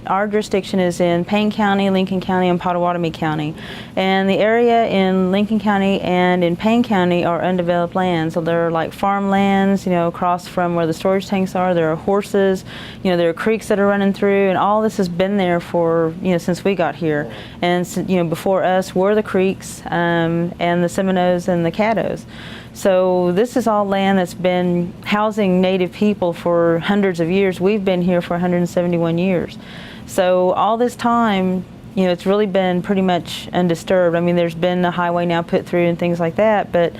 Our jurisdiction is in Payne County, Lincoln County, and Pottawatomie County. And the area in Lincoln County and in Payne County are undeveloped lands. So there are like farmlands, across from where the storage tanks are. There are horses, there are creeks that are running through, and all this has been there for, since we got here. And, before us were the creeks and the Seminoles and the Caddos. So this is all land that's been housing native people for hundreds of years. We've been here for 171 years. So all this time, it's really been pretty much undisturbed. I mean, there's been a highway now put through and things like that, but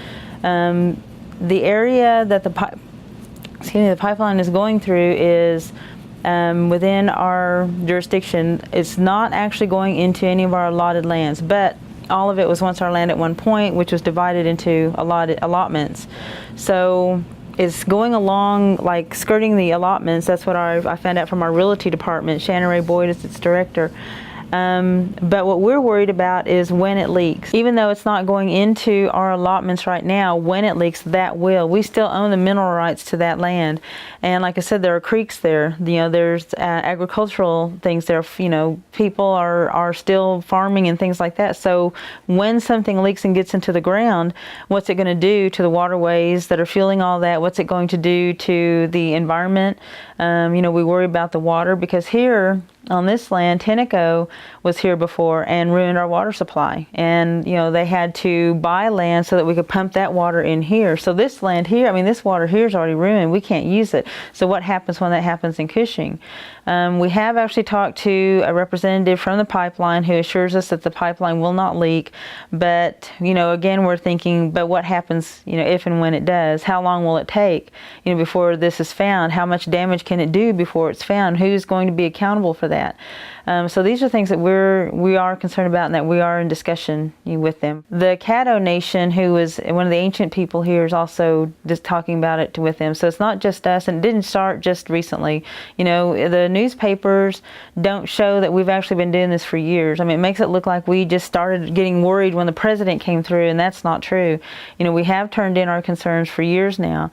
the area that the pipeline is going through is within our jurisdiction. It's not actually going into any of our allotted lands, but all of it was once our land at one point, which was divided into allotments. So it's going along, like skirting the allotments. That's what I found out from our realty department. Shannon Ray Boyd is its director. But what we're worried about is when it leaks. Even though it's not going into our allotments right now, when it leaks, that will. We still own the mineral rights to that land. And like I said, there are creeks there. There's agricultural things there. People are still farming and things like that. So when something leaks and gets into the ground, what's it going to do to the waterways that are fueling all that? What's it going to do to the environment? We worry about the water, because here on this land, Tenneco was here before and ruined our water supply. And, they had to buy land so that we could pump that water in here. So this land here, this water here is already ruined. We can't use it. So what happens when that happens in Cushing? We have actually talked to a representative from the pipeline who assures us that the pipeline will not leak. But, again, we're thinking, but what happens, if and when it does? How long will it take, before this is found? How much damage can it do before it's found? Who's going to be accountable for that? So these are things that we are concerned about and that we are in discussion with them. The Caddo Nation, who is one of the ancient people here, is also just talking about it with them. So it's not just us, and it didn't start just recently. The newspapers don't show that we've actually been doing this for years. It makes it look like we just started getting worried when the president came through, and that's not true. We have turned in our concerns for years now.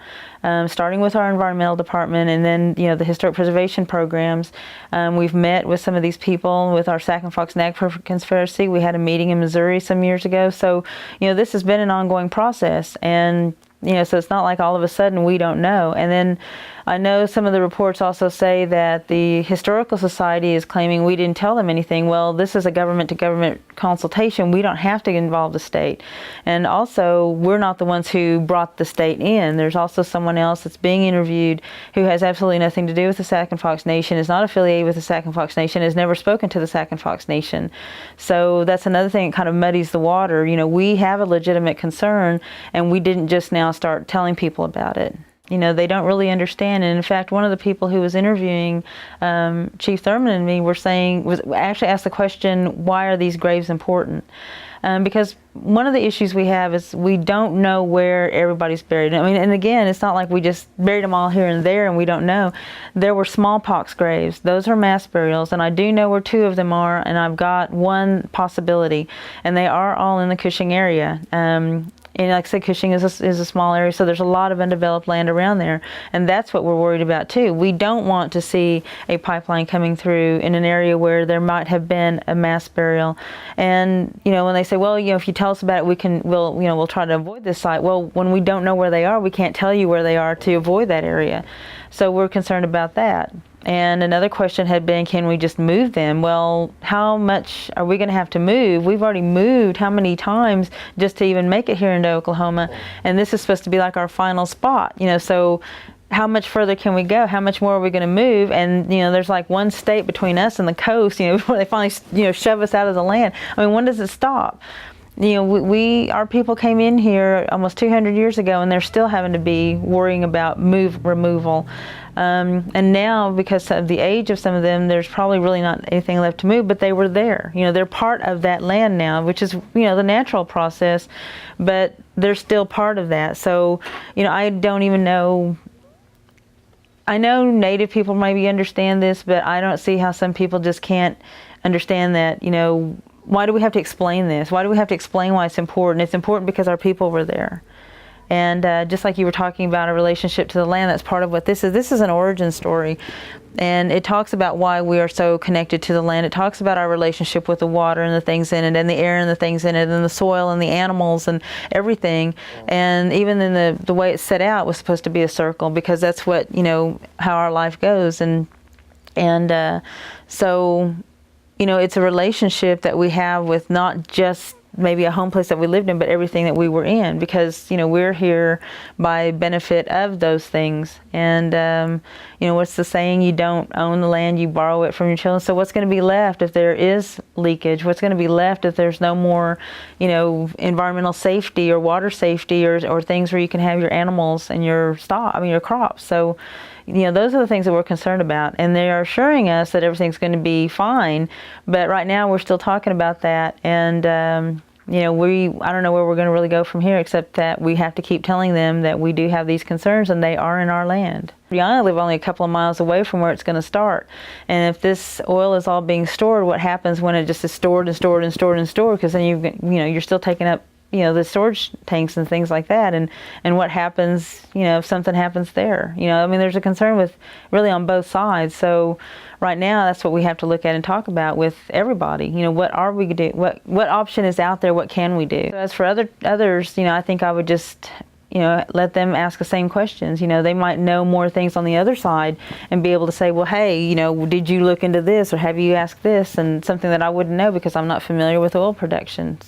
Starting with our environmental department, and then the historic preservation programs. We've met with some of these people with our Sac Fox Nation conspiracy. We had a meeting in Missouri some years ago. So this has been an ongoing process, and so it's not like all of a sudden we don't know. And then I know some of the reports also say that the Historical Society is claiming we didn't tell them anything. Well, this is a government-to-government consultation. We don't have to involve the state. And also, we're not the ones who brought the state in. There's also someone else that's being interviewed who has absolutely nothing to do with the Sac Fox Nation, is not affiliated with the Sac Fox Nation, has never spoken to the Sac Fox Nation. So that's another thing that kind of muddies the water. We have a legitimate concern, and we didn't just now start telling people about it. They don't really understand. And in fact, one of the people who was interviewing Chief Thurman and me was actually asked the question, why are these graves important? Because one of the issues we have is we don't know where everybody's buried. And again, it's not like we just buried them all here and there and we don't know. There were smallpox graves. Those are mass burials, and I do know where 2 of them are, and I've got one possibility, and they are all in the Cushing area. And like I said, Cushing is a small area, so there's a lot of undeveloped land around there. And that's what we're worried about, too. We don't want to see a pipeline coming through in an area where there might have been a mass burial. And, when they say, well, if you tell us about it, we'll try to avoid this site. Well, when we don't know where they are, we can't tell you where they are to avoid that area. So we're concerned about that. And another question had been, can we just move them? Well, how much are we going to have to move? We've already moved how many times just to even make it here into Oklahoma? And this is supposed to be like our final spot, so how much further can we go? How much more are we going to move? And, there's like one state between us and the coast, before they finally, shove us out of the land. When does it stop? Our people came in here almost 200 years ago, and they're still having to be worrying about removal. And now, because of the age of some of them, there's probably really not anything left to move, but they were there. They're part of that land now, which is, the natural process, but they're still part of that. So, I don't even know. I know Native people maybe understand this, but I don't see how some people just can't understand that, why do we have to explain this? Why do we have to explain why it's important? It's important because our people were there. And just like you were talking about a relationship to the land, that's part of what this is. This is an origin story. And it talks about why we are so connected to the land. It talks about our relationship with the water and the things in it, and the air and the things in it, and the soil and the animals and everything. And even in the way it's set out was supposed to be a circle, because that's what, how our life goes. And so, it's a relationship that we have with not just maybe a home place that we lived in, but everything that we were in, because we're here by benefit of those things. And what's the saying? You don't own the land, you borrow it from your children. So what's going to be left if there is leakage? What's going to be left if there's no more environmental safety or water safety, or things where you can have your animals and your your crops? So those are the things that we're concerned about, and they are assuring us that everything's going to be fine. But right now we're still talking about that, and I don't know where we're going to really go from here, except that we have to keep telling them that we do have these concerns, and they are in our land. I live only a couple of miles away from where it's going to start, and if this oil is all being stored, what happens when it just is stored and stored and stored and stored? Because then you're still taking up the storage tanks and things like that, and what happens, if something happens there. There's a concern with really on both sides. So right now, that's what we have to look at and talk about with everybody. What are we going to do? What option is out there? What can we do? As for others, I think I would just let them ask the same questions. They might know more things on the other side and be able to say, well, hey, did you look into this, or have you asked this? And something that I wouldn't know because I'm not familiar with oil production.